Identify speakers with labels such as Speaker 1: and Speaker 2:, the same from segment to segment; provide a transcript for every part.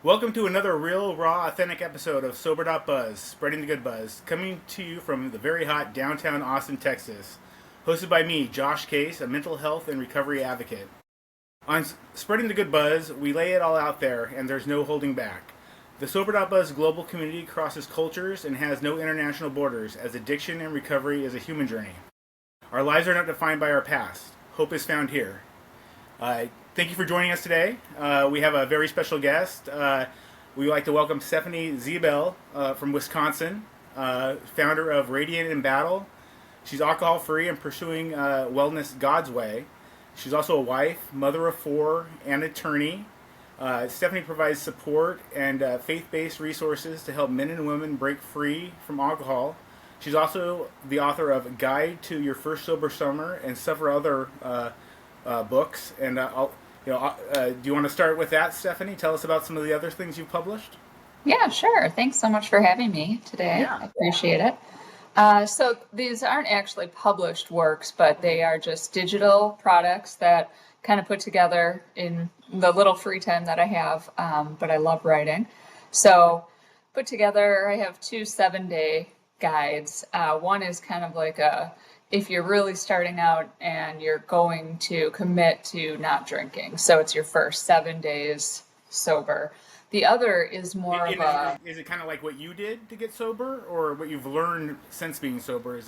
Speaker 1: Welcome to another real, raw, authentic episode of Sober.Buzz, spreading the good buzz, coming to you from the very hot downtown Austin, Texas. Hosted by me, Josh Case, a mental health and recovery advocate. On Spreading the Good Buzz, we lay it all out there, and there's no holding back. The Sober.Buzz global community crosses cultures and has no international borders, as addiction and recovery is a human journey. Our lives are not defined by our past. Hope is found here. Thank you for joining us today. We have a very special guest. We would like to welcome Stephanie Ziebell from Wisconsin, founder of Radiant in Battle. She's alcohol-free and pursuing wellness God's way. She's also a wife, mother of four, and attorney. Stephanie provides support and faith-based resources to help men and women break free from alcohol. She's also the author of Guide to Your First Sober Summer and several other books. And do you want to start with that, Stephanie? Tell us about some of the other things you've published.
Speaker 2: Yeah, sure. Thanks so much for having me today.
Speaker 1: Yeah.
Speaker 2: I appreciate it. So these aren't actually published works, but they are just digital products that kind of put together in the little free time that I have. But I love writing. So put together, I have two 7-day guides. One is kind of like if you're really starting out and you're going to commit to not drinking. So it's your first 7 days sober. The other is more of
Speaker 1: Is it kind of like what you did to get sober, or what you've learned since being sober?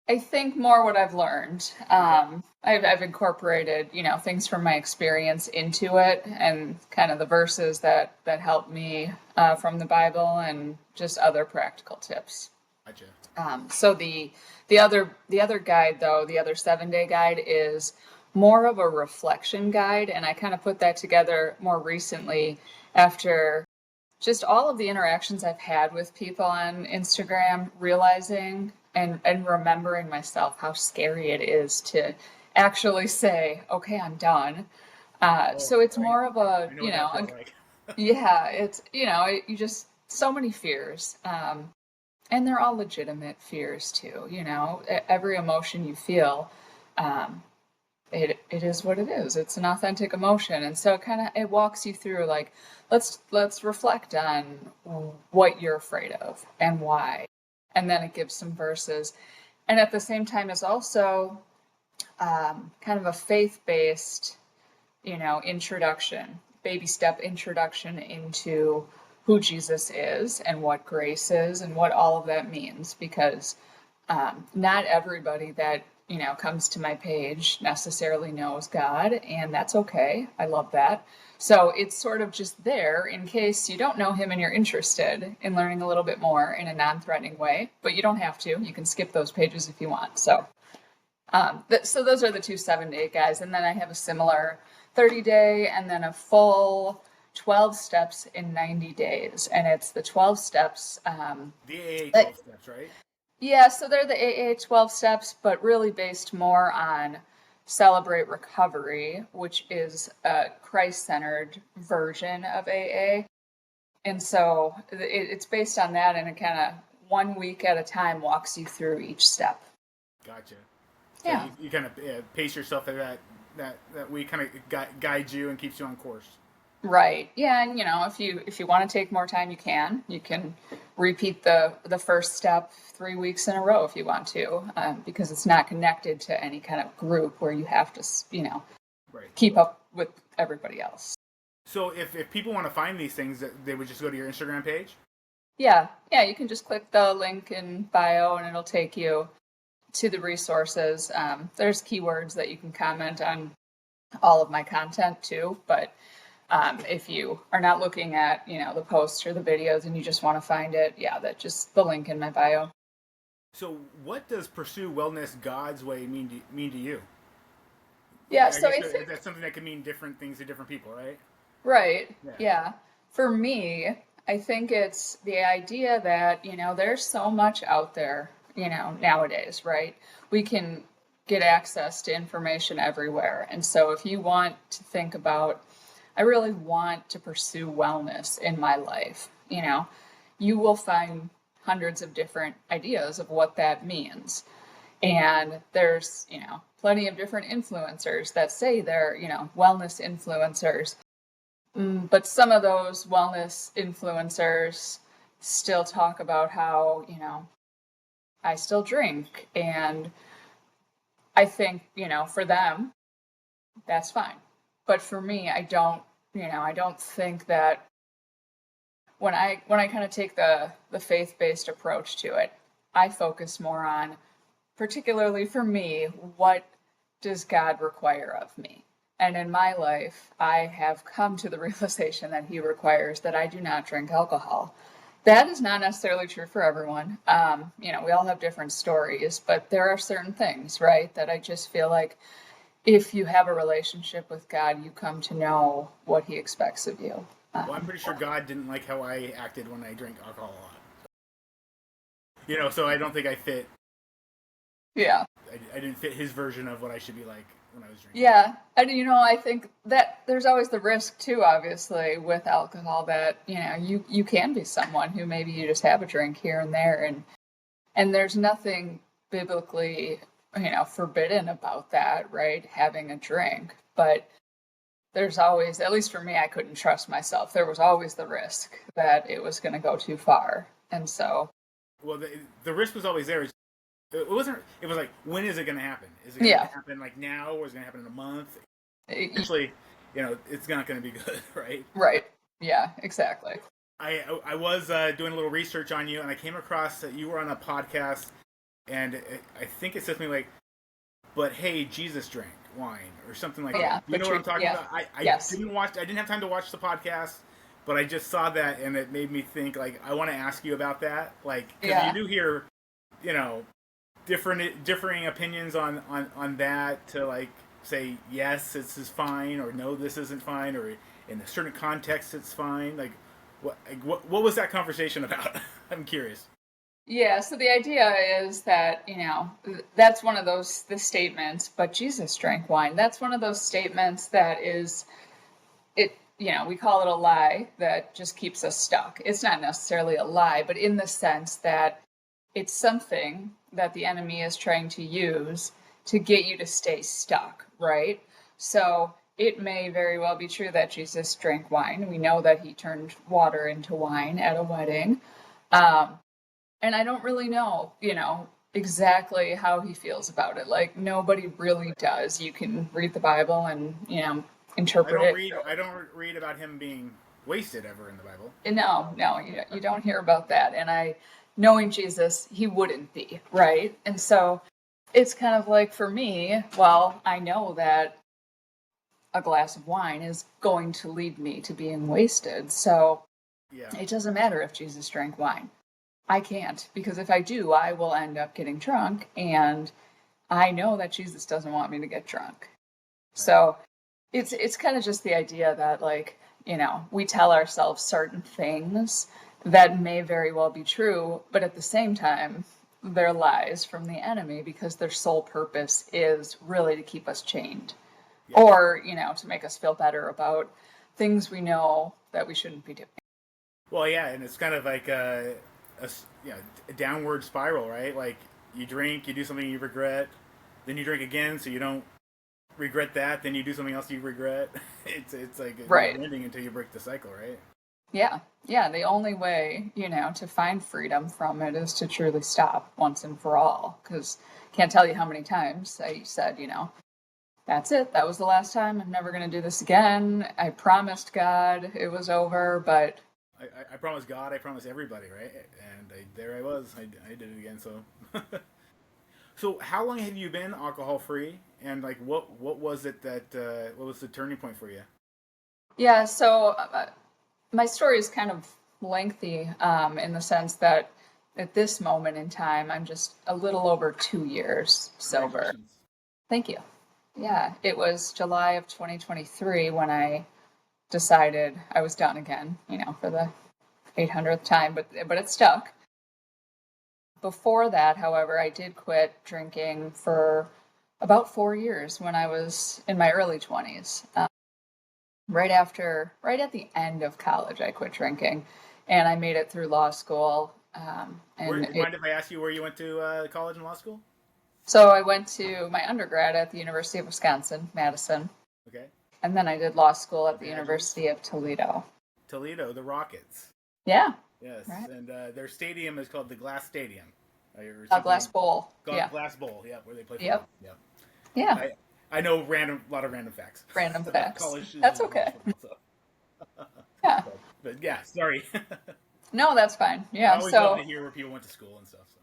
Speaker 2: I think more what I've learned. I've incorporated, things from my experience into it, and kind of the verses that help me from the Bible, and just other practical tips.
Speaker 1: Gotcha.
Speaker 2: So the other guide, though, the other 7-day guide, is more of a reflection guide, and I kind of put that together more recently after just all of the interactions I've had with people on Instagram, realizing and remembering myself how scary it is to actually say, okay, I'm done. So it's more of a,
Speaker 1: like.
Speaker 2: yeah, it's, you just, so many fears. And they're all legitimate fears too. Every emotion you feel, it is what it is. It's an authentic emotion, and so it walks you through, like, let's reflect on what you're afraid of and why, and then it gives some verses, and at the same time is also kind of a faith-based, introduction, baby step introduction into who Jesus is and what grace is and what all of that means, because not everybody that comes to my page necessarily knows God, and that's okay. I love that. So it's sort of just there in case you don't know him and you're interested in learning a little bit more in a non-threatening way, but you don't have to. You can skip those pages if you want. So so those are the two 7-day guys, and then I have a similar 30-day and then a full 12 steps in 90 days. And it's the 12 steps.
Speaker 1: The AA 12 steps, right?
Speaker 2: Yeah, so they're the AA 12 steps, but really based more on Celebrate Recovery, which is a Christ-centered version of AA. And so it's based on that, and it kind of 1 week at a time walks you through each step.
Speaker 1: Gotcha. So
Speaker 2: Yeah.
Speaker 1: you kind of pace yourself at that week, kind of guides you and keeps you on course.
Speaker 2: Right. Yeah, and if you want to take more time, you can. You can repeat the first step 3 weeks in a row if you want to, because it's not connected to any kind of group where you have to,
Speaker 1: Right.
Speaker 2: keep up with everybody else.
Speaker 1: So if people want to find these things, they would just go to your Instagram page?
Speaker 2: Yeah, you can just click the link in bio and it'll take you to the resources. There's keywords that you can comment on all of my content too, but if you are not looking at, the posts or the videos and you just want to find it, that's just the link in my bio.
Speaker 1: So what does pursue wellness God's way mean to you?
Speaker 2: Yeah,
Speaker 1: I
Speaker 2: so
Speaker 1: guess that's something that can mean different things to different people, right?
Speaker 2: right.
Speaker 1: Yeah.
Speaker 2: Yeah. For me, I think it's the idea that, there's so much out there, nowadays, right? We can get access to information everywhere. And so if you want to think about, I really want to pursue wellness in my life, you will find hundreds of different ideas of what that means. And there's, plenty of different influencers that say they're, wellness influencers. But some of those wellness influencers still talk about how, I still drink. And I think, for them, that's fine. But for me, I don't think that when I kind of take the faith-based approach to it, I focus more on, particularly for me, what does God require of me? And in my life, I have come to the realization that He requires that I do not drink alcohol. That is not necessarily true for everyone. We all have different stories, but there are certain things, right, that I just feel like if you have a relationship with God, you come to know what He expects of you.
Speaker 1: Well, I'm pretty sure God didn't like how I acted when I drank alcohol a lot. So I don't think I fit.
Speaker 2: Yeah.
Speaker 1: I didn't fit His version of what I should be like when I was drinking.
Speaker 2: Yeah. And, I think that there's always the risk, too, obviously, with alcohol that, you can be someone who maybe you just have a drink here and there. And there's nothing biblically, forbidden about that, right? Having a drink. But there's always, at least for me, I couldn't trust myself. There was always the risk that it was going to go too far. And so.
Speaker 1: Well, the risk was always there. It wasn't. It was like, when is it going to happen? Is it going to happen like now, or is it going to happen in a month? Eventually, it's not going to be good, right?
Speaker 2: Right. Yeah. Exactly.
Speaker 1: I was doing a little research on you, and I came across that you were on a podcast, and I think it said something like, "But hey, Jesus drank wine," or something like that. You know what I'm talking about? I didn't watch. I didn't have time to watch the podcast, but I just saw that, and it made me think, like, I want to ask you about that, like, because you do hear, differing opinions on that, to like say yes, this is fine, or no, this isn't fine, or in a certain context it's fine. Like, what was that conversation about? I'm curious.
Speaker 2: Yeah, so the idea is that, that's one of the statements, but Jesus drank wine. That's one of those statements that is, we call it a lie that just keeps us stuck. It's not necessarily a lie, but in the sense that it's something that the enemy is trying to use to get you to stay stuck, right? So it may very well be true that Jesus drank wine. We know that He turned water into wine at a wedding. And I don't really know, exactly how He feels about it. Like, nobody really does. You can read the Bible and, interpret it.
Speaker 1: I don't read about Him being wasted ever in the Bible.
Speaker 2: No, you don't hear about that. And knowing Jesus, He wouldn't be, right? And so it's kind of like, for me, well, I know that a glass of wine is going to lead me to being wasted. So it doesn't matter if Jesus drank wine. I can't, because if I do, I will end up getting drunk, and I know that Jesus doesn't want me to get drunk. So it's kind of just the idea that, like, we tell ourselves certain things that may very well be true, but at the same time, they're lies from the enemy, because their sole purpose is really to keep us chained, or, to make us feel better about things we know that we shouldn't be doing.
Speaker 1: Well, yeah, and it's kind of like a downward spiral, right? Like, you drink, you do something you regret, then you drink again, so you don't regret that, then you do something else you regret. It's like ending until you break the cycle, right?
Speaker 2: Yeah. The only way, to find freedom from it is to truly stop once and for all. Because can't tell you how many times I said, that's it. That was the last time. I'm never going to do this again. I promised God it was over, but
Speaker 1: I promised God, I promised everybody, right? And there I was. I did it again. So, so how long have you been alcohol free? And like, what was it that what was the turning point for you?
Speaker 2: Yeah. So my story is kind of lengthy in the sense that at this moment in time, I'm just a little over 2 years sober. Thank you. Yeah, it was July of 2023 when I decided I was done again, for the 800th time, but it stuck. Before that, however, I did quit drinking for about 4 years when I was in my early 20s. Right at the end of college, I quit drinking, and I made it through law school.
Speaker 1: Mind if I ask you where you went to college and law school?
Speaker 2: So I went to my undergrad at the University of Wisconsin, Madison.
Speaker 1: Okay.
Speaker 2: And then I did law school at the
Speaker 1: Badgers.
Speaker 2: University of Toledo.
Speaker 1: Toledo, the Rockets.
Speaker 2: Yeah.
Speaker 1: Yes,
Speaker 2: Right.
Speaker 1: and their stadium is called the Glass Stadium, or
Speaker 2: Glass
Speaker 1: something.
Speaker 2: Bowl. Yeah.
Speaker 1: Glass Bowl. Yeah, where they play
Speaker 2: Yep.
Speaker 1: football. Yeah,
Speaker 2: Yeah.
Speaker 1: I know a lot of random facts
Speaker 2: Random
Speaker 1: about
Speaker 2: facts.
Speaker 1: colleges
Speaker 2: That's
Speaker 1: and college
Speaker 2: okay.
Speaker 1: football. So,
Speaker 2: Yeah.
Speaker 1: but yeah, sorry.
Speaker 2: No, that's fine.
Speaker 1: I
Speaker 2: Yeah.
Speaker 1: always love to
Speaker 2: So,
Speaker 1: hear where people went to school and stuff. So.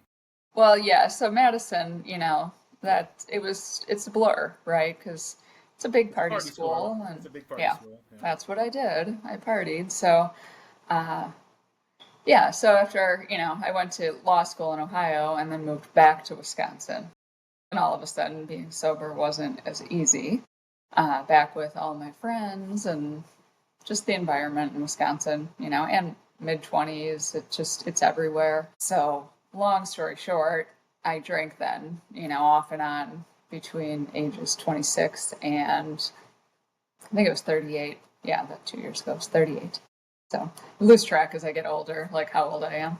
Speaker 2: well, yeah. So Madison, it's a blur, right? Because it's a big
Speaker 1: It's a
Speaker 2: party
Speaker 1: party school.
Speaker 2: school,
Speaker 1: It's
Speaker 2: and
Speaker 1: a big party
Speaker 2: yeah,
Speaker 1: school. Yeah.
Speaker 2: that's what I did. I partied. So, uh, yeah. So after, I went to law school in Ohio and then moved back to Wisconsin. And all of a sudden, being sober wasn't as easy. Back with all my friends and just the environment in Wisconsin, and mid 20s, it's everywhere. So, long story short, I drank then, off and on between ages 26 and I think it was 38. Yeah, that 2 years ago, it was 38. So, I lose track as I get older, like how old I am.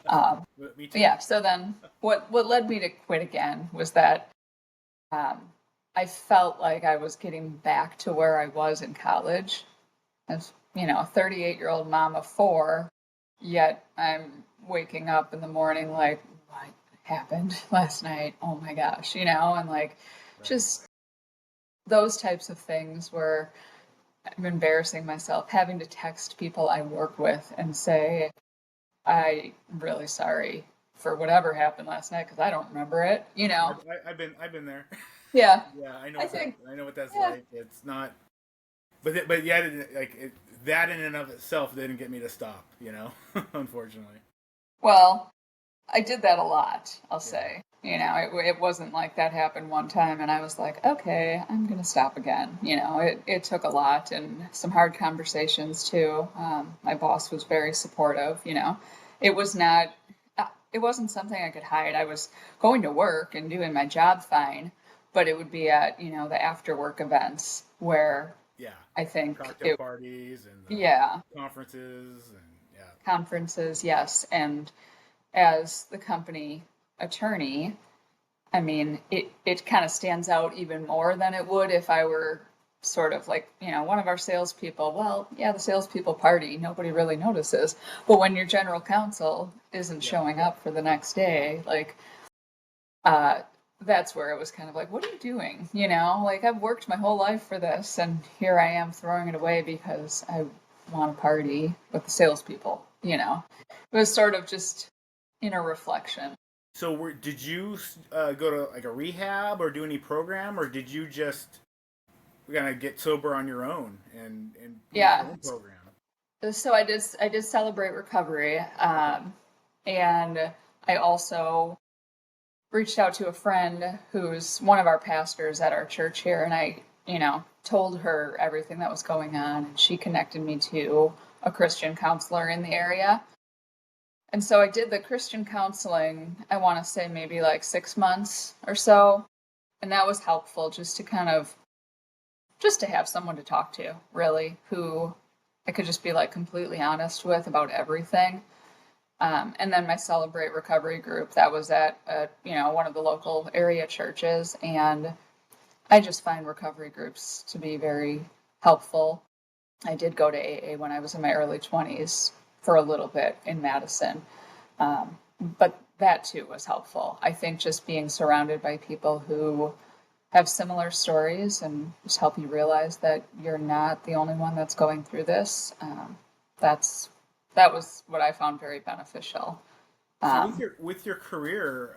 Speaker 1: Me
Speaker 2: But
Speaker 1: too.
Speaker 2: yeah, so then what led me to quit again was that um, I felt like I was getting back to where I was in college as, a 38-year-old mom of four, yet I'm waking up in the morning like, what happened last night? Oh my gosh, and like
Speaker 1: Right.
Speaker 2: just those types of things where I'm embarrassing myself, having to text people I work with and say, I'm really sorry for whatever happened last night because I don't remember it,
Speaker 1: I've been there.
Speaker 2: Yeah,
Speaker 1: Yeah,
Speaker 2: I think,
Speaker 1: I know what that's
Speaker 2: yeah.
Speaker 1: like. It's not, but yeah, that in and of itself didn't get me to stop. Unfortunately.
Speaker 2: Well, I did that a lot, I'll
Speaker 1: Yeah.
Speaker 2: say. It wasn't like that happened one time and I was like, okay, I'm going to stop again. It took a lot and some hard conversations too. My boss was very supportive. It was not, it wasn't something I could hide. I was going to work and doing my job fine, but it would be at, the after work events where
Speaker 1: Yeah.
Speaker 2: I think
Speaker 1: Cocktail parties and
Speaker 2: yeah,
Speaker 1: conferences and yeah.
Speaker 2: conferences, yes. And as the company attorney, I mean, it kind of stands out even more than it would if I were sort of like, one of our salespeople. Well, yeah, the salespeople party, nobody really notices. But when your general counsel isn't
Speaker 1: Yeah.
Speaker 2: showing up for the next day, like, uh, that's where it was kind of like, what are you doing? Like I've worked my whole life for this, and here I am throwing it away because I want to party with the salespeople. It was sort of just inner reflection.
Speaker 1: So, did you go to like a rehab or do any program, or did you just kind of get sober on your own and make your
Speaker 2: Yeah.
Speaker 1: own program?
Speaker 2: So I did celebrate recovery, and I also reached out to a friend who's one of our pastors at our church here, and I, told her everything that was going on, and she connected me to a Christian counselor in the area. And so I did the Christian counseling, I want to say maybe like 6 months or so. And that was helpful just to have someone to talk to, really, who I could just be like completely honest with about everything. And then my Celebrate Recovery group, that was at, one of the local area churches. And I just find recovery groups to be very helpful. I did go to AA when I was in my early 20s for a little bit in Madison. But that too was helpful. I think just being surrounded by people who have similar stories and just help you realize that you're not the only one that's going through this. That was what I found very beneficial.
Speaker 1: So
Speaker 2: Um,
Speaker 1: with your career,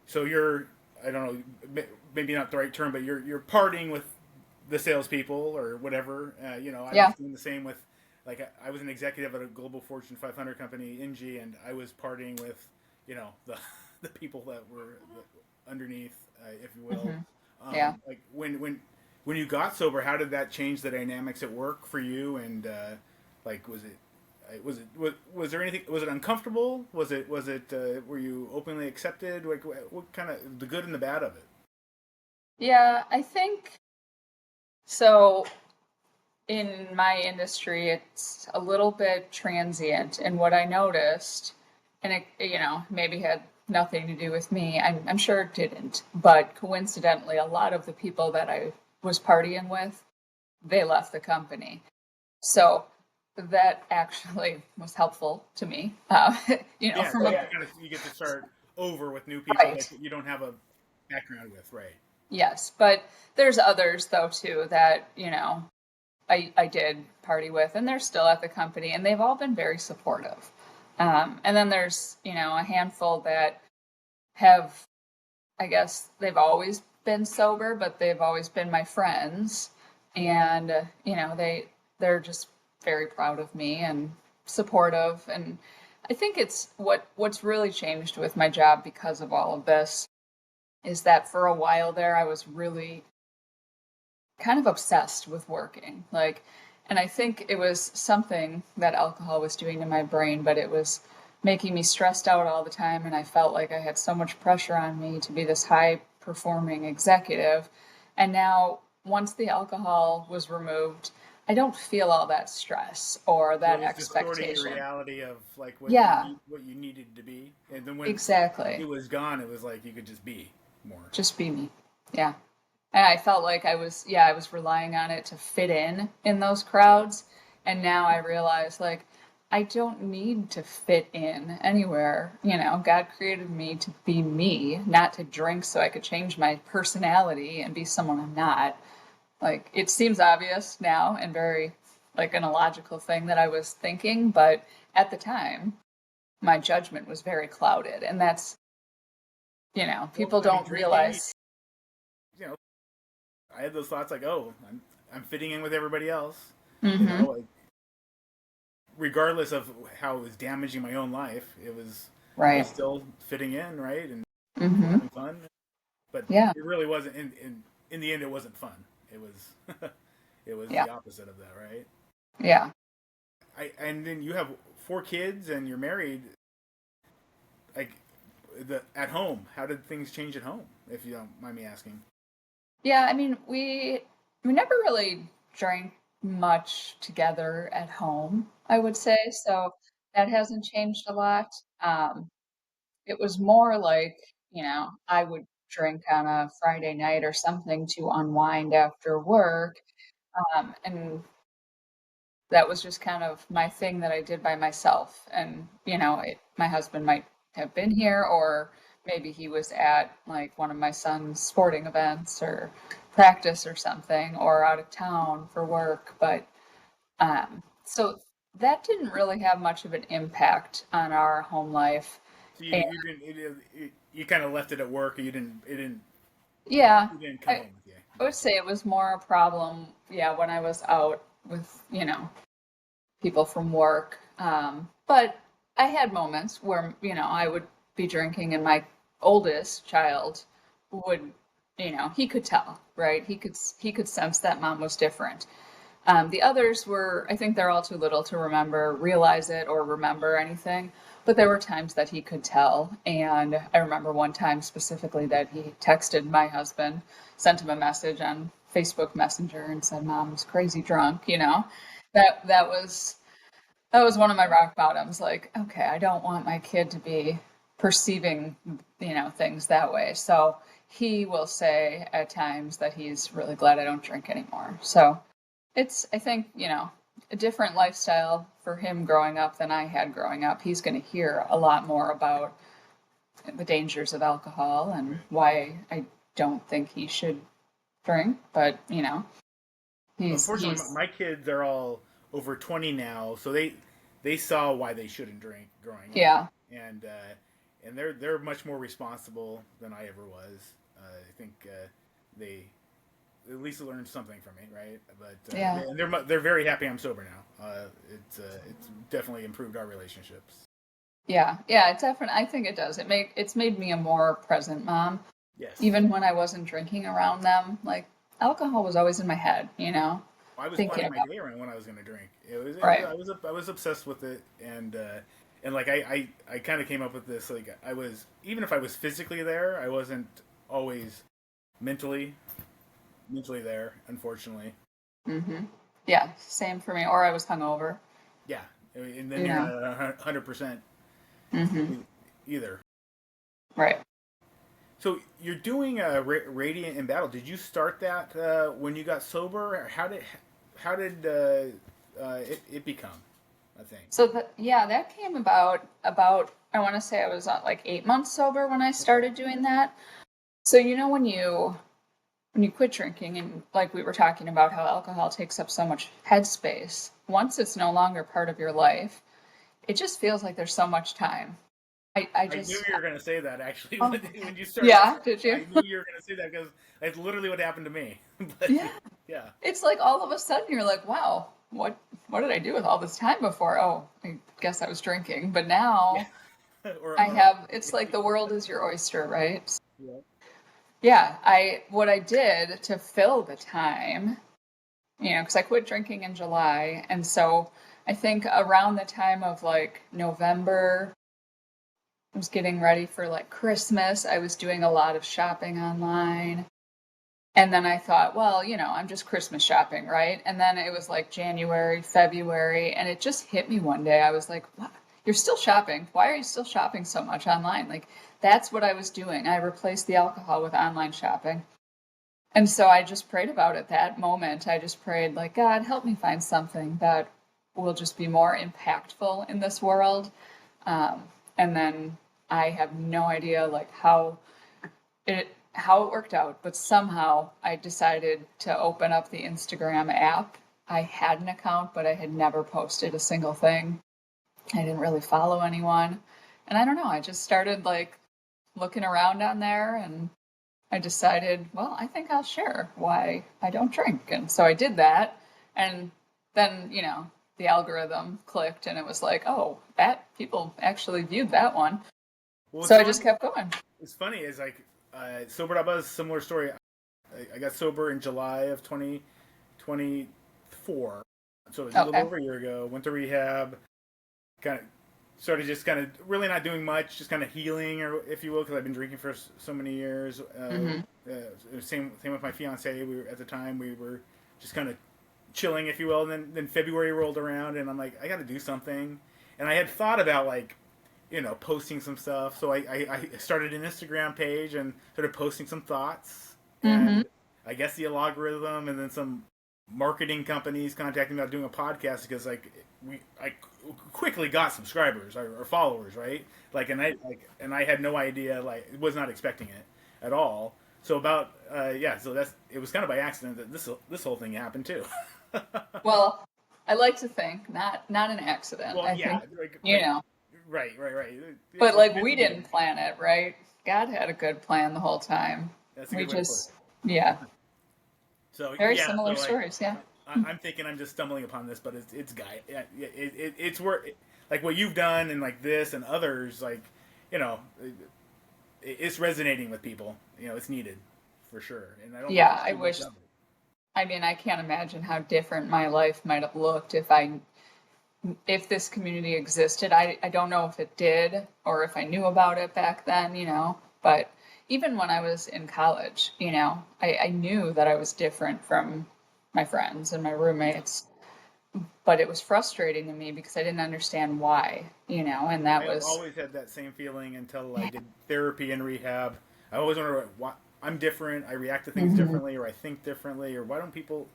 Speaker 1: so you're, I don't know, maybe not the right term, but you're partying with the salespeople or whatever. I was
Speaker 2: yeah,
Speaker 1: doing the same with, like, I was an executive at a global Fortune 500 company, NG, and I was partying with, the the people that were underneath, if you will.
Speaker 2: hmm yeah.
Speaker 1: Like when you got sober, how did that change the dynamics at work for you? And like, was there anything? Was it uncomfortable? Were you openly accepted? Like, what kind of the good and the bad of it?
Speaker 2: Yeah, I think so. In my industry, it's a little bit transient. And what I noticed, and it, maybe had nothing to do with me, I'm sure it didn't, but coincidentally, a lot of the people that I was partying with they left the company. So that actually was helpful to me.
Speaker 1: Yeah,
Speaker 2: From
Speaker 1: so
Speaker 2: a
Speaker 1: you get to start over with new people that
Speaker 2: right.
Speaker 1: you don't have a background with, right?
Speaker 2: Yes, but there's others though too that, I did party with, and they're still at the company, and they've all been very supportive. And then there's, a handful that have, I guess, they've always been sober, but they've always been my friends, and they're just very proud of me and supportive. And I think it's what's really changed with my job because of all of this is that for a while there, I was really kind of obsessed with working. And I think it was something that alcohol was doing to my brain, but it was making me stressed out all the time. And I felt like I had so much pressure on me to be this high performing executive. And now, once the alcohol was removed, I don't feel all that stress or
Speaker 1: So it
Speaker 2: that
Speaker 1: was distorting your
Speaker 2: expectation.
Speaker 1: reality of like
Speaker 2: Yeah,
Speaker 1: what you needed to be, and then when it
Speaker 2: exactly.
Speaker 1: was gone, it was like you could just be more.
Speaker 2: Just be me. Yeah. And I felt like I was relying on it to fit in those crowds. And now I realize, like, I don't need to fit in anywhere. God created me to be me, not to drink so I could change my personality and be someone I'm not. Like, it seems obvious now and very, like, an illogical thing that I was thinking. But at the time, my judgment was very clouded. And that's,
Speaker 1: Well,
Speaker 2: people
Speaker 1: I mean,
Speaker 2: don't
Speaker 1: drinking,
Speaker 2: realize.
Speaker 1: you know, I had those thoughts like, oh, I'm fitting in with everybody else,
Speaker 2: Hmm.
Speaker 1: like, regardless of how it was damaging my own life, I was
Speaker 2: Right.
Speaker 1: still fitting in, right, and
Speaker 2: Hmm.
Speaker 1: having fun. But
Speaker 2: Yeah.
Speaker 1: it really wasn't. In the end, it wasn't fun. It was it was
Speaker 2: Yeah.
Speaker 1: the opposite of that, right?
Speaker 2: Yeah.
Speaker 1: And then you have 4 kids and you're married. Like at home, how did things change at home? If you don't mind me asking.
Speaker 2: Yeah. I mean, we never really drank much together at home, I would say. So that hasn't changed a lot. Um, it was more like, I would drink on a Friday night or something to unwind after work. And that was just kind of my thing that I did by myself. And, my husband might have been here, or maybe he was at like one of my son's sporting events or practice or something, or out of town for work. But so that didn't really have much of an impact on our home life.
Speaker 1: So
Speaker 2: And
Speaker 1: you kind of left it at work.
Speaker 2: yeah,
Speaker 1: You didn't come
Speaker 2: I,
Speaker 1: home with you.
Speaker 2: I would
Speaker 1: Gotcha.
Speaker 2: say it was more a problem, yeah, when I was out with, people from work. But I had moments where, I would be drinking and my oldest child would, he could tell, right? He could sense that mom was different. The others were, I think they're all too little to realize it or remember anything. But there were times that he could tell. And I remember one time specifically that he texted my husband, sent him a message on Facebook Messenger and said, Mom's crazy drunk, That was one of my rock bottoms. Like, okay, I don't want my kid to be perceiving, things that way. So he will say at times that he's really glad I don't drink anymore. So it's, I think, a different lifestyle for him growing up than I had growing up. He's going to hear a lot more about the dangers of alcohol and
Speaker 1: Right.
Speaker 2: why I don't think he should drink. But,
Speaker 1: Unfortunately,
Speaker 2: he's,
Speaker 1: my kids are all over 20 now, so they saw why they shouldn't drink growing up,
Speaker 2: yeah,
Speaker 1: and they're much more responsible than I ever was. I think they at least learned something from me, right? But
Speaker 2: yeah.
Speaker 1: they're very happy I'm sober now. It's definitely improved our relationships.
Speaker 2: Yeah, yeah, it definitely. I think it does. It's made me a more present mom.
Speaker 1: Yes,
Speaker 2: Even when I wasn't drinking around them, like alcohol was always in my head,
Speaker 1: I was
Speaker 2: thinking
Speaker 1: planning my
Speaker 2: about.
Speaker 1: day around when I was going to drink.
Speaker 2: Right.
Speaker 1: I was obsessed with it, and like I kind of came up with this, like I was, even if I was physically there, I wasn't always mentally there, unfortunately.
Speaker 2: Mm-hmm. Yeah, same for me. Or I was hungover.
Speaker 1: Yeah, and then
Speaker 2: You
Speaker 1: you're
Speaker 2: know.
Speaker 1: not at 100%
Speaker 2: Mm-hmm.
Speaker 1: either.
Speaker 2: Right.
Speaker 1: So you're doing Radiant in Battle. Did you start that when you got sober? Or how did it become a thing?
Speaker 2: So that came about I want to say I was like 8 months sober when I started doing that. So when you quit drinking, and like we were talking about how alcohol takes up so much headspace, once it's no longer part of your life, it just feels like there's so much time. I
Speaker 1: I knew
Speaker 2: just
Speaker 1: you were going to say that actually
Speaker 2: oh
Speaker 1: when you started.
Speaker 2: yeah, did you?
Speaker 1: I knew you were going to say that because that's literally what happened to me. But
Speaker 2: Yeah.
Speaker 1: yeah,
Speaker 2: It's like all of a sudden you're like, wow, what did I do with all this time before? Oh, I guess I was drinking. But
Speaker 1: yeah,
Speaker 2: now
Speaker 1: or
Speaker 2: I
Speaker 1: well,
Speaker 2: have, it's like the world is your oyster, right?
Speaker 1: yeah.
Speaker 2: Yeah, what I did to fill the time, because I quit drinking in July, and so I think around the time of like November, I was getting ready for like Christmas. I was doing a lot of shopping online. And then I thought, well, I'm just Christmas shopping, right? And then it was like January, February, and it just hit me one day. I was like, what? You're still shopping. Why are you still shopping so much online? Like, that's what I was doing. I replaced the alcohol with online shopping. And so I just prayed about it that moment. I just prayed, like, God, help me find something that will just be more impactful in this world. And then I have no idea, like, how it worked out, but somehow I decided to open up the Instagram app. I had an account, but I had never posted a single thing. I didn't really follow anyone. And I don't know, I just started like looking around on there, and I decided, well, I think I'll share why I don't drink. And so I did that. And then, the algorithm clicked and it was like, oh, that people actually viewed that one.
Speaker 1: Well,
Speaker 2: So I just kept going.
Speaker 1: It's funny is like Sober.Buzz, similar story. I got sober in July of 2024, so it was a little
Speaker 2: Okay.
Speaker 1: over a year ago. Went to rehab, kind of started just kind of really not doing much, just kind of healing, or if you will, because I've been drinking for so many years.
Speaker 2: Mm-hmm.
Speaker 1: Same with my fiance. We were at the time we were just kind of chilling, if you will. And then February rolled around, and I'm like, I got to do something. And I had thought about like posting some stuff. So I started an Instagram page and started posting some thoughts.
Speaker 2: Mm-hmm.
Speaker 1: And I guess the algorithm and then some marketing companies contacted me about doing a podcast because I quickly got subscribers or followers, right? And I had no idea, like was not expecting it at all. So about so it was kind of by accident that this whole thing happened too.
Speaker 2: Well, I like to think not an accident.
Speaker 1: Well,
Speaker 2: I
Speaker 1: yeah,
Speaker 2: think,
Speaker 1: like right.
Speaker 2: but
Speaker 1: It's
Speaker 2: like
Speaker 1: meant
Speaker 2: we
Speaker 1: to be.
Speaker 2: didn't plan it, right? God had a good plan the whole time.
Speaker 1: That's a
Speaker 2: We
Speaker 1: good way to put it.
Speaker 2: just, yeah,
Speaker 1: So
Speaker 2: very
Speaker 1: yeah,
Speaker 2: similar
Speaker 1: so like
Speaker 2: stories. Yeah.
Speaker 1: I'm thinking I'm just stumbling upon this, but it's guy. Yeah, it's where like what you've done and like this and others like you know it's resonating with people. It's needed for sure, and I don't think
Speaker 2: Yeah.
Speaker 1: people
Speaker 2: I
Speaker 1: do much
Speaker 2: wish,
Speaker 1: of it.
Speaker 2: I mean, I can't imagine how different my life might have looked if this community existed. I don't know if it did or if I knew about it back then, but even when I was in college, I knew that I was different from my friends and my
Speaker 1: Yeah,
Speaker 2: roommates, but it was frustrating to me because I didn't understand why, and that
Speaker 1: I
Speaker 2: was,
Speaker 1: always had that same feeling until I
Speaker 2: yeah.
Speaker 1: did therapy and rehab. I always wonder why I'm different. I react to things
Speaker 2: Hmm.
Speaker 1: differently, or I think differently, or why don't people,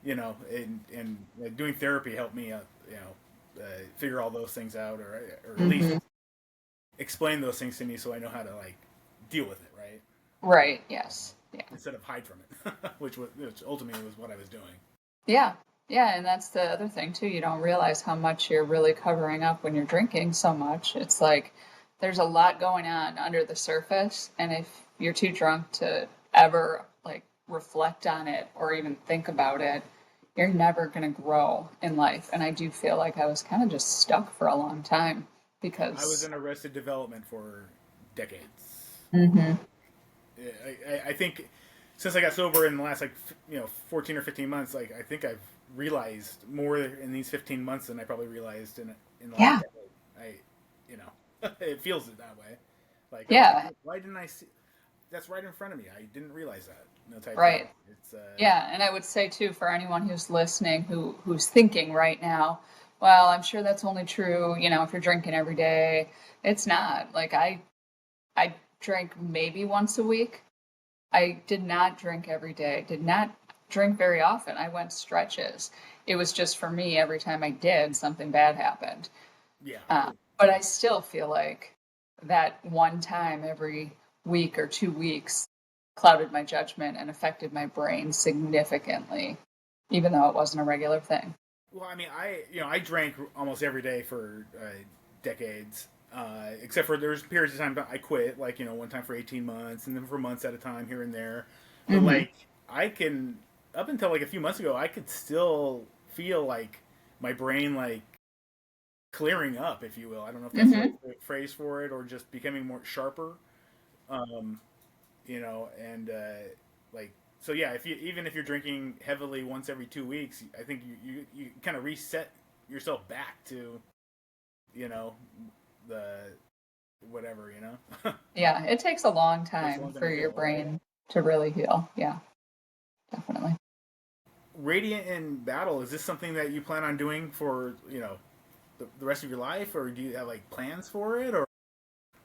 Speaker 1: and like, doing therapy helped me, figure all those things out, or at least
Speaker 2: Hmm.
Speaker 1: explain those things to me so I know how to like deal with it, right?
Speaker 2: Right. Yes. Yeah.
Speaker 1: Instead of hide from it, which ultimately was what I was doing.
Speaker 2: Yeah. Yeah. And that's the other thing too. You don't realize how much you're really covering up when you're drinking so much. It's like there's a lot going on under the surface. And if you're too drunk to ever like reflect on it or even think about it, you're never going to grow in life. And I do feel like I was kind of just stuck for a long time
Speaker 1: I was
Speaker 2: because.
Speaker 1: in arrested development for decades.
Speaker 2: Hmm.
Speaker 1: I think since I got sober in the last 14 or 15 months, like I think I've realized more in these 15 months than I probably realized in the last
Speaker 2: Yeah.
Speaker 1: decade. It feels it that way. Like, oh,
Speaker 2: Yeah.
Speaker 1: why didn't I see? That's right in front of me. I didn't realize that. No type thing.
Speaker 2: Right.
Speaker 1: It's
Speaker 2: Yeah, and I would say too for anyone who's listening who's thinking right now, well, I'm sure that's only true, if you're drinking every day. It's not. Like I drank maybe once a week. I did not drink every day. Did not drink very often. I went stretches. It was just for me, every time I did, something bad happened.
Speaker 1: Yeah.
Speaker 2: But I still feel like that one time every week or 2 weeks clouded my judgment and affected my brain significantly, even though it wasn't a regular thing.
Speaker 1: Well, I mean, I drank almost every day for decades, except for there's periods of time that I quit, like one time for 18 months, and then for months at a time here and there. But
Speaker 2: Mm-hmm.
Speaker 1: like I can, up until like a few months ago, I could still feel like my brain like clearing up, if you will. I don't know if that's the
Speaker 2: Mm-hmm.
Speaker 1: right phrase for it, or just becoming more sharper. Um, and like so yeah, if you even if you're drinking heavily once every 2 weeks, I think you kind of reset yourself back to you know the whatever
Speaker 2: Yeah, it takes a long
Speaker 1: takes a
Speaker 2: time
Speaker 1: long time
Speaker 2: for
Speaker 1: to
Speaker 2: your
Speaker 1: heal, right?
Speaker 2: brain to really heal. Yeah, definitely.
Speaker 1: Radiant in battle, is this something that you plan on doing for the rest of your life, or do you have like plans for it, or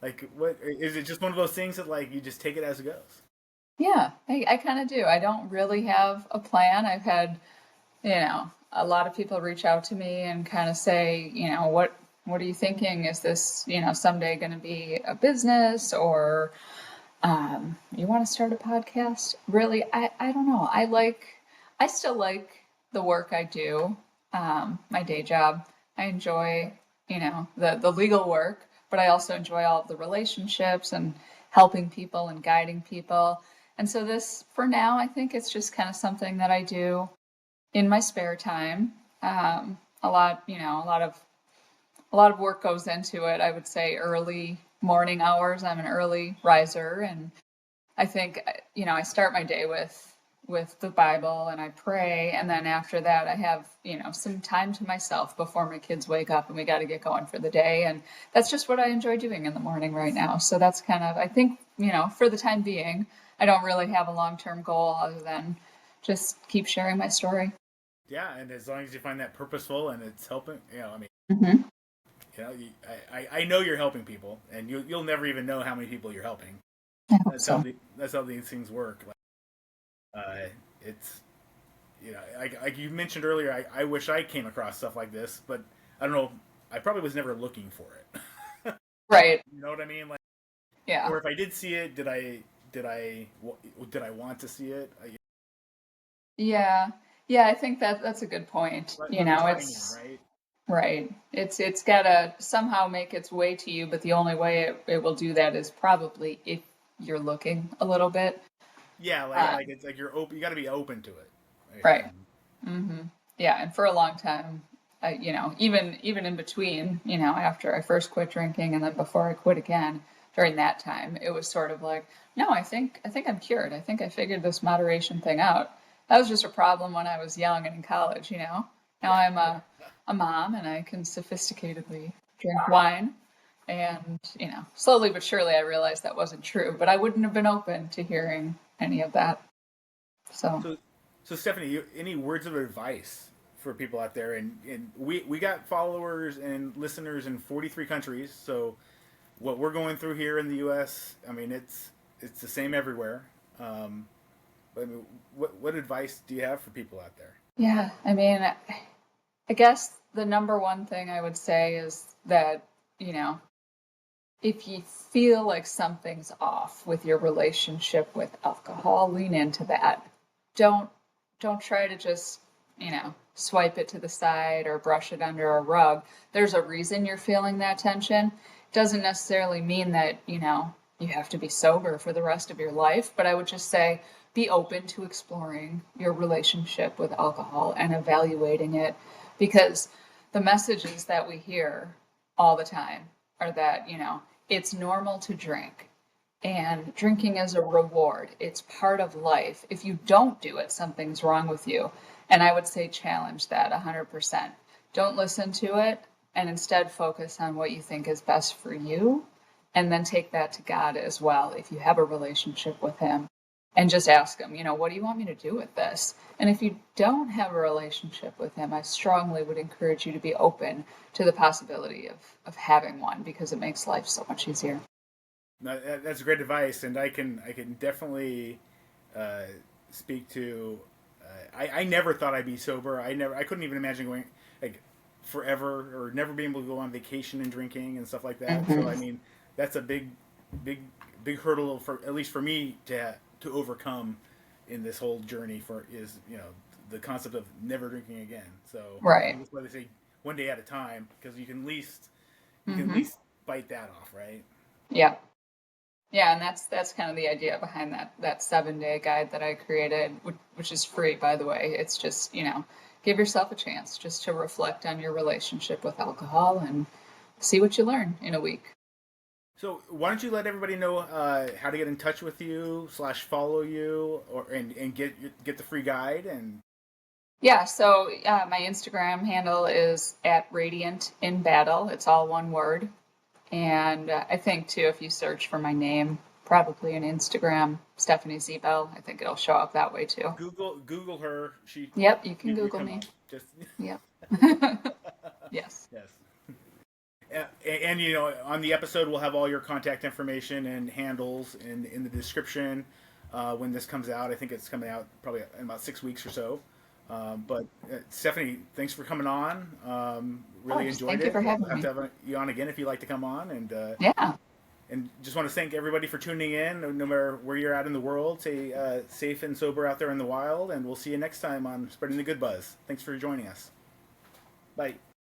Speaker 1: like what is it, just one of those things that like you just take it as it goes?
Speaker 2: Yeah, I kind of do. I don't really have a plan. I've had, a lot of people reach out to me and kind of say, what are you thinking? Is this, someday going to be a business, or you want to start a podcast? Really, I don't know. I still like the work I do, my day job. I enjoy, the legal work, but I also enjoy all of the relationships and helping people and guiding people. And so this, for now, I think it's just kind of something that I do in my spare time. A lot of work goes into it. I would say early morning hours. I'm an early riser, and I think I start my day with the Bible and I pray, and then after that I have some time to myself before my kids wake up and we got to get going for the day, and that's just what I enjoy doing in the morning right now. So that's kind of, I think, for the time being, I don't really have a long-term goal other than just keep sharing my story.
Speaker 1: Yeah, and as long as you find that purposeful and it's helping, I mean,
Speaker 2: Hmm.
Speaker 1: I know you're helping people, and you'll never even know how many people you're helping.
Speaker 2: I hope
Speaker 1: That's how
Speaker 2: so.
Speaker 1: that's how these things work. It's like you mentioned earlier. I wish I came across stuff like this, but I don't know. I probably was never looking for it.
Speaker 2: Right.
Speaker 1: You know what I mean? Like,
Speaker 2: Yeah.
Speaker 1: or if I did see it, did I did I want to see it?
Speaker 2: Yeah. Yeah, I think that's a good point.
Speaker 1: Left it hanging,
Speaker 2: It's
Speaker 1: right?
Speaker 2: right. It's gotta somehow make its way to you, but the only way it will do that is probably if you're looking a little bit.
Speaker 1: Yeah,
Speaker 2: Uh,
Speaker 1: like it's like you're open. You got to be open to it.
Speaker 2: right.
Speaker 1: And
Speaker 2: Hmm. Yeah, and for a long time, even in between, after I first quit drinking and then before I quit again, during that time, it was sort of like, no, I think I'm cured. I think I figured this moderation thing out. That was just a problem when I was young and in college. Now
Speaker 1: yeah,
Speaker 2: I'm a mom and I can sophisticatedly drink wine. And, slowly but surely I realized that wasn't true, but I wouldn't have been open to hearing any of that. So.
Speaker 1: so so Stephanie, any words of advice for people out there? And we got followers and listeners in 43 countries. So what we're going through here in the U.S., I mean, it's the same everywhere. But I mean, what advice do you have for people out there?
Speaker 2: Yeah, I mean, I guess the number one thing I would say is that, you know, if you feel like something's off with your relationship with alcohol, lean into that. Don't don't try to just, swipe it to the side or brush it under a rug. There's a reason you're feeling that tension. Doesn't necessarily mean that, you have to be sober for the rest of your life, but I would just say be open to exploring your relationship with alcohol and evaluating it, because the messages that we hear all the time are that, it's normal to drink and drinking is a reward. It's part of life. If you don't do it, something's wrong with you. And I would say challenge that 100%. Don't listen to it and instead focus on what you think is best for you. And then take that to God as well if you have a relationship with Him. And just ask Him, what do you want me to do with this? And if you don't have a relationship with Him, I strongly would encourage you to be open to the possibility of having one, because it makes life so much easier.
Speaker 1: No, that's great advice, and I can definitely uh, speak to. Uh, I never thought I'd be sober. I couldn't even imagine going like forever or never being able to go on vacation and drinking and stuff like that. So
Speaker 2: Hmm.
Speaker 1: I mean, that's a big, big hurdle for at least for me to overcome in this whole journey for is the concept of never drinking again. So I
Speaker 2: Right.
Speaker 1: think that's why they say one day at a time because you can at
Speaker 2: Hmm.
Speaker 1: least bite that off, right?
Speaker 2: Yeah. Yeah, and that's kind of the idea behind that 7-day guide that I created, which is free, by the way. It's just, give yourself a chance just to reflect on your relationship with alcohol and see what you learn in a week.
Speaker 1: So why don't you let everybody know how to get in touch with you / follow you or and get the free guide and
Speaker 2: Yeah, so my Instagram handle is at Radiant in Battle. It's all one word. And I think too, if you search for my name, probably in Instagram, Stephanie Ziebell, I think it'll show up that way too.
Speaker 1: Google her.
Speaker 2: Yep, you can
Speaker 1: You
Speaker 2: Google
Speaker 1: come
Speaker 2: me.
Speaker 1: up. Just
Speaker 2: Yep. Yes.
Speaker 1: yes. And on the episode we'll have all your contact information and handles in the description when this comes out. I think it's coming out probably in about 6 weeks or so. But Stephanie, thanks for coming on.
Speaker 2: Of
Speaker 1: Really
Speaker 2: course.
Speaker 1: enjoyed
Speaker 2: Thank you
Speaker 1: it.
Speaker 2: for
Speaker 1: We'll
Speaker 2: having
Speaker 1: have
Speaker 2: me.
Speaker 1: to have you on again if you'd like to come on.
Speaker 2: Yeah.
Speaker 1: And just want to thank everybody for tuning in. No matter where you're at in the world, stay safe and sober out there in the wild. And we'll see you next time on Spreading the Good Buzz. Thanks for joining us. Bye.